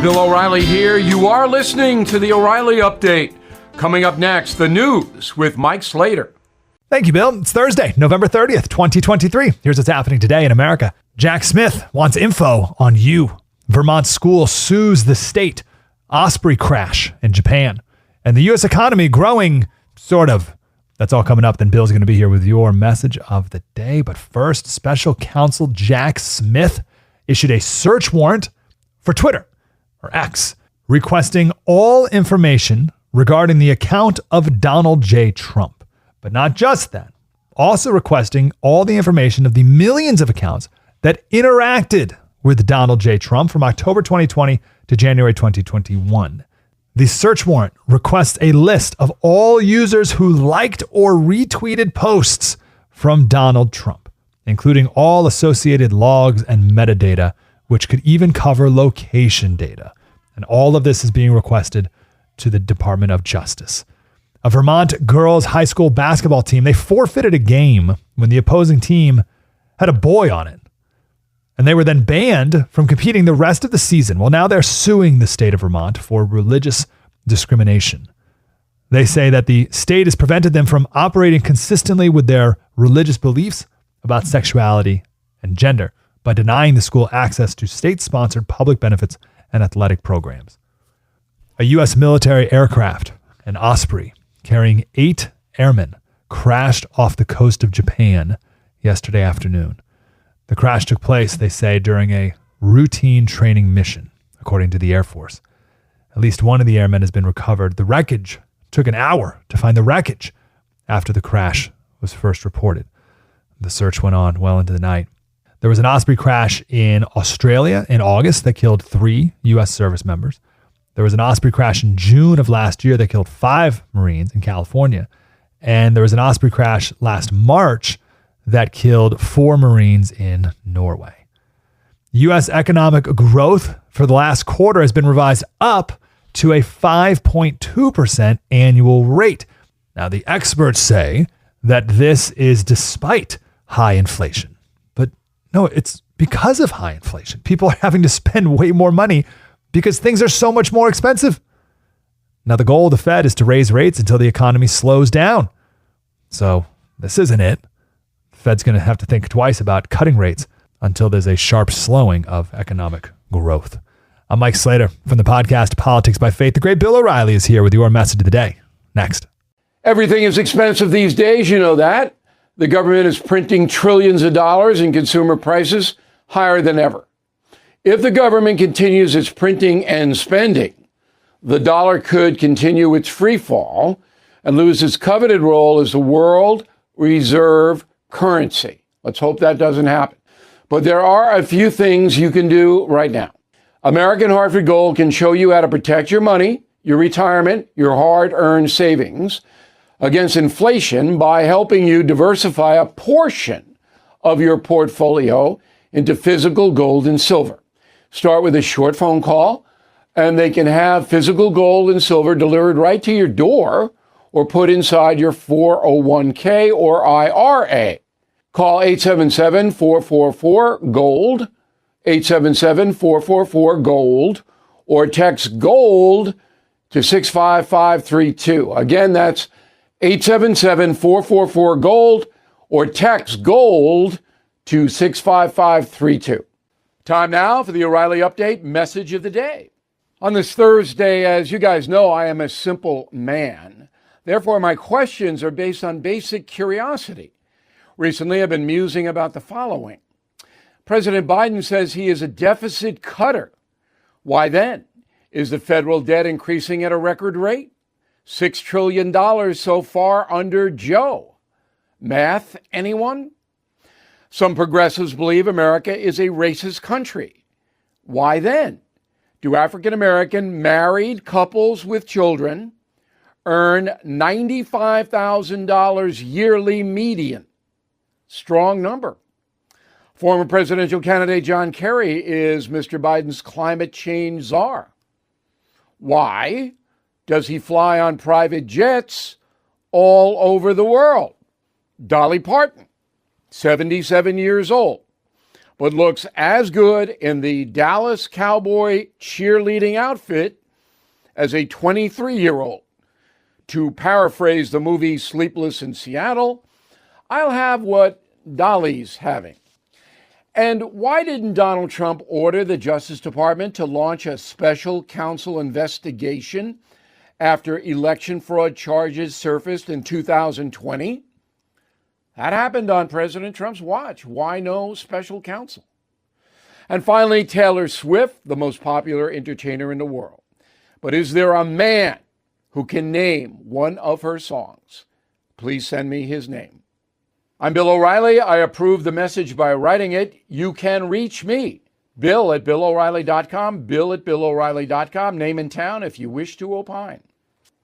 Bill O'Reilly here. You are listening to the O'Reilly Update. Coming up next, the news with Mike Slater. Thank you, Bill. It's Thursday, November 30th, 2023. Here's what's happening today in America. Jack Smith wants info on you. Vermont school sues the state. Osprey crash in Japan. And the U.S. economy growing, sort of. That's all coming up. Then Bill's going to be here with your message of the day. But first, special counsel Jack Smith issued a search warrant for Twitter, or X, requesting all information regarding the account of Donald J. Trump. But not just that, also requesting all the information of the millions of accounts that interacted with Donald J. Trump from October 2020 to January 2021. The search warrant requests a list of all users who liked or retweeted posts from Donald Trump, including all associated logs and metadata, which could even cover location data. And all of this is being requested to the Department of Justice. A Vermont girls high school basketball team, they forfeited a game when the opposing team had a boy on it. And they were then banned from competing the rest of the season. Well, now they're suing the state of Vermont for religious discrimination. They say that the state has prevented them from operating consistently with their religious beliefs about sexuality and gender by denying the school access to state-sponsored public benefits and athletic programs. A U.S. military aircraft, an Osprey, carrying 8 airmen, crashed off the coast of Japan yesterday afternoon. The crash took place, they say, during a routine training mission, according to the Air Force. At least one of the airmen has been recovered. The wreckage took an hour to find the wreckage after the crash was first reported. The search went on well into the night. There was an Osprey crash in Australia in August that killed 3 U.S. service members. There was an Osprey crash in June of last year that killed 5 Marines in California. And there was an Osprey crash last March that killed 4 Marines in Norway. U.S. economic growth for the last quarter has been revised up to a 5.2% annual rate. Now, the experts say that this is despite high inflation. But no, it's because of high inflation. People are having to spend way more money because things are so much more expensive. Now, the goal of the Fed is to raise rates until the economy slows down. So this isn't it. The Fed's going to have to think twice about cutting rates until there's a sharp slowing of economic growth. I'm Mike Slater from the podcast Politics by Faith. The great Bill O'Reilly is here with your message of the day. Next. Everything is expensive these days, you know that. The government is printing trillions of dollars and consumer prices higher than ever. If the government continues its printing and spending, the dollar could continue its free fall and lose its coveted role as the world reserve currency. Let's hope that doesn't happen. But there are a few things you can do right now. American Hartford Gold can show you how to protect your money, your retirement, your hard-earned savings against inflation by helping you diversify a portion of your portfolio into physical gold and silver. Start with a short phone call, and they can have physical gold and silver delivered right to your door or put inside your 401k or IRA. Call 877-444-GOLD, 877-444-GOLD, or text GOLD to 65532. Again, that's 877-444-GOLD, or text GOLD to 65532. Time now for the O'Reilly Update message of the day. On this Thursday, as you guys know, I am a simple man. Therefore, my questions are based on basic curiosity. Recently, I've been musing about the following. President Biden says he is a deficit cutter. Why then? Is the federal debt increasing at a record rate? $6 trillion so far under Joe. Math, anyone? Some progressives believe America is a racist country. Why then? Do African-American married couples with children earn $95,000 yearly median? Strong number. Former presidential candidate John Kerry is Mr. Biden's climate change czar. Why does he fly on private jets all over the world? Dolly Parton, 77 years old. but looks as good in the Dallas Cowboy cheerleading outfit as a 23-year-old. To paraphrase the movie Sleepless in Seattle, I'll have what Dolly's having. And why didn't Donald Trump order the Justice Department to launch a special counsel investigation after election fraud charges surfaced in 2020? That happened on President Trump's watch. Why no special counsel? And finally, Taylor Swift, the most popular entertainer in the world. But is there a man who can name one of her songs? Please send me his name. I'm Bill O'Reilly. I approve the message by writing it. You can reach me, Bill@BillO'Reilly.com, Bill@BillO'Reilly.com, name and town if you wish to opine.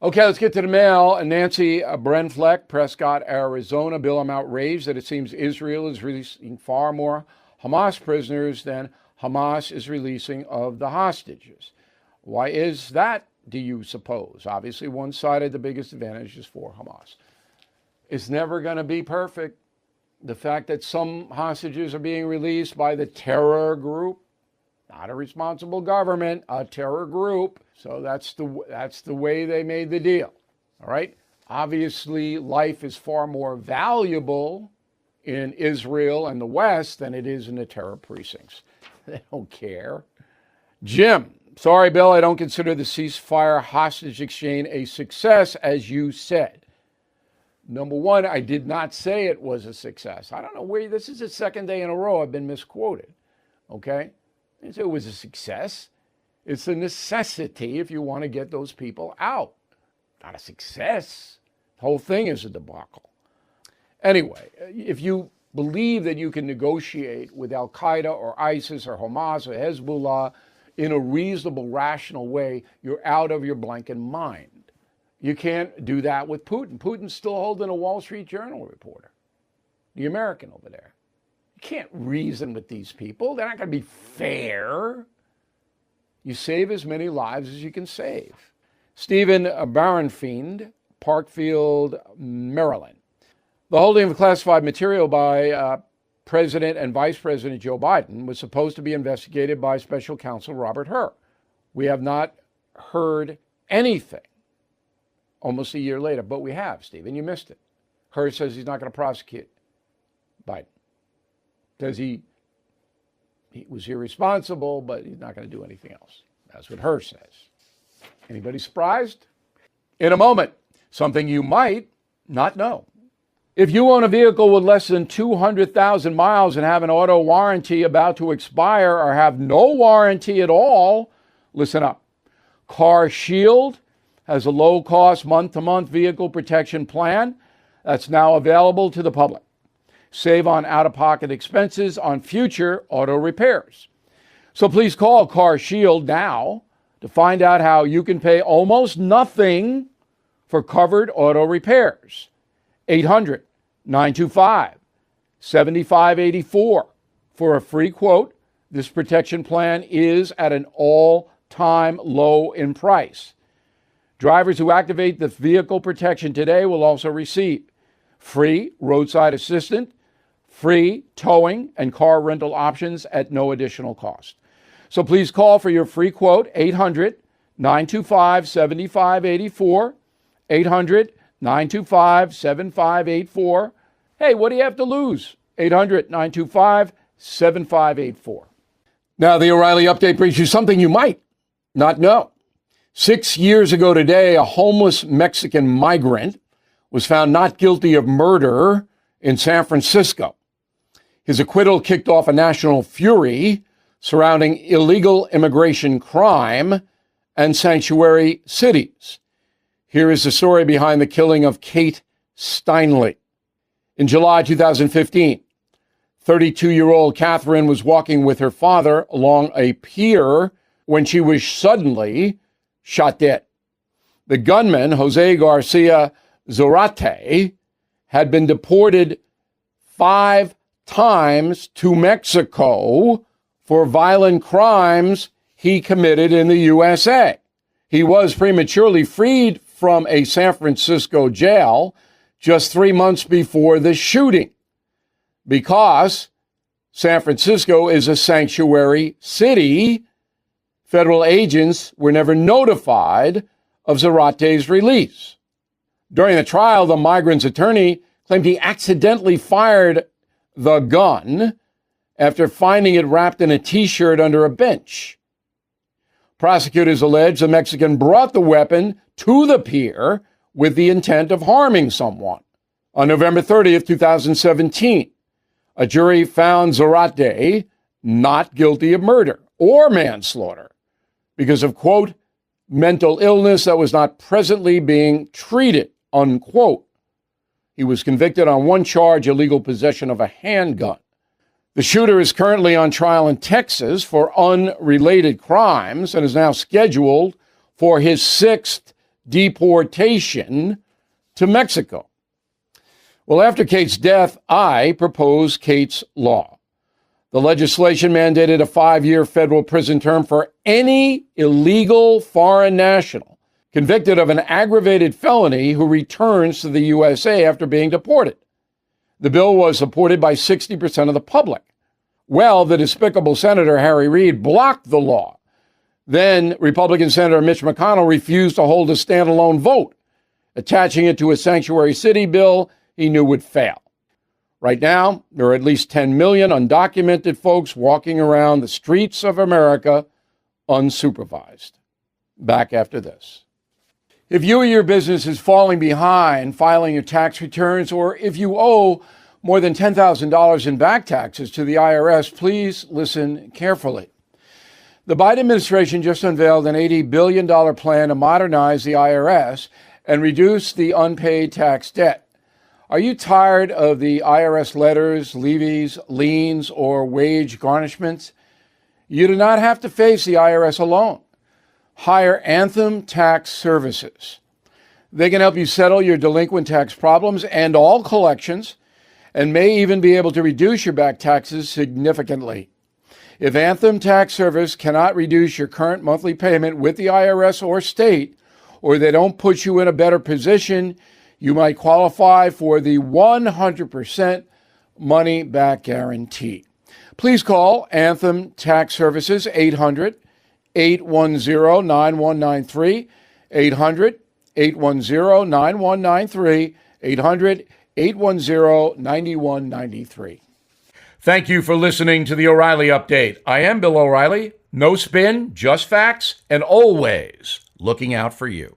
Okay, let's get to the mail. Nancy Brenfleck, Prescott, Arizona. Bill, I'm outraged that it seems Israel is releasing far more Hamas prisoners than Hamas is releasing of the hostages. Why is that, do you suppose? Obviously, one side of the biggest advantage is for Hamas. It's never going to be perfect. The fact that some hostages are being released by the terror group, not a responsible government, a terror group. So that's the way they made the deal. All right. Obviously, life is far more valuable in Israel and the West than it is in the terror precincts. They don't care. Jim, sorry, Bill, I don't consider the ceasefire hostage exchange a success, as you said. Number one, I did not say it was a success. I don't know where, this is the second day in a row I've been misquoted. Okay? I didn't say it was a success. It's a necessity if you want to get those people out. Not a success. The whole thing is a debacle. Anyway, if you believe that you can negotiate with Al Qaeda or ISIS or Hamas or Hezbollah in a reasonable, rational way, you're out of your blanking mind. You can't do that with Putin. Putin's still holding a Wall Street Journal reporter, the American over there. You can't reason with these people. They're not going to be fair. You save as many lives as you can save. Stephen Barenfiend, Parkfield, Maryland. The holding of classified material by President and Vice President Joe Biden was supposed to be investigated by Special Counsel Robert Hur. We have not heard anything almost a year later, but we have, Stephen. You missed it. Hur says he's not going to prosecute Biden. Says he was irresponsible, but he's not going to do anything else. That's what Hur says. Anybody surprised? In a moment, something you might not know. If you own a vehicle with less than 200,000 miles and have an auto warranty about to expire or have no warranty at all, listen up. Car Shield has a low-cost month-to-month vehicle protection plan that's now available to the public. Save on out-of-pocket expenses on future auto repairs. So please call Car Shield now to find out how you can pay almost nothing for covered auto repairs. 800-925-7584 for a free quote. This protection plan is at an all-time low in price. Drivers who activate the vehicle protection today will also receive free roadside assistance, free towing, and car rental options at no additional cost. So please call for your free quote, 800-925-7584, 800-925-7584. Hey, what do you have to lose? 800-925-7584. Now, the O'Reilly Update brings you something you might not know. 6 years ago today, a homeless Mexican migrant was found not guilty of murder in San Francisco. His acquittal kicked off a national fury surrounding illegal immigration crime and sanctuary cities. Here is the story behind the killing of Kate Steinle. In July 2015, 32-year-old Catherine was walking with her father along a pier when she was suddenly shot dead. The gunman, Jose Garcia Zorate, had been deported 5 times to Mexico for violent crimes he committed in the USA. He was prematurely freed from a San Francisco jail just 3 months before the shooting because San Francisco is a sanctuary city. Federal agents were never notified of Zarate's release. During the trial, the migrant's attorney claimed he accidentally fired the gun after finding it wrapped in a T-shirt under a bench. Prosecutors allege the Mexican brought the weapon to the pier with the intent of harming someone. On November 30th, 2017, a jury found Zarate not guilty of murder or manslaughter because of, quote, mental illness that was not presently being treated, unquote. He was convicted on one charge, illegal possession of a handgun. The shooter is currently on trial in Texas for unrelated crimes and is now scheduled for his 6th deportation to Mexico. Well, after Kate's death, I proposed Kate's Law. The legislation mandated a 5-year federal prison term for any illegal foreign national convicted of an aggravated felony who returns to the USA after being deported. The bill was supported by 60% of the public. Well, the despicable Senator Harry Reid blocked the law. Then Republican Senator Mitch McConnell refused to hold a standalone vote, attaching it to a sanctuary city bill he knew would fail. Right now, there are at least 10 million undocumented folks walking around the streets of America unsupervised. Back after this. If you or your business is falling behind filing your tax returns, or if you owe more than $10,000 in back taxes to the IRS, please listen carefully. The Biden administration just unveiled an $80 billion plan to modernize the IRS and reduce the unpaid tax debt. Are you tired of the IRS letters, levies, liens, or wage garnishments? You do not have to face the IRS alone. Hire Anthem Tax Services. They can help you settle your delinquent tax problems and all collections, and may even be able to reduce your back taxes significantly. If Anthem Tax Service cannot reduce your current monthly payment with the IRS or state, or they don't put you in a better position, you might qualify for the 100% money back guarantee. Please call Anthem Tax Services 800-810-9193, 800-810-9193, 800-810-9193. Thank you for listening to the O'Reilly Update. I am Bill O'Reilly. No spin, just facts, and always looking out for you.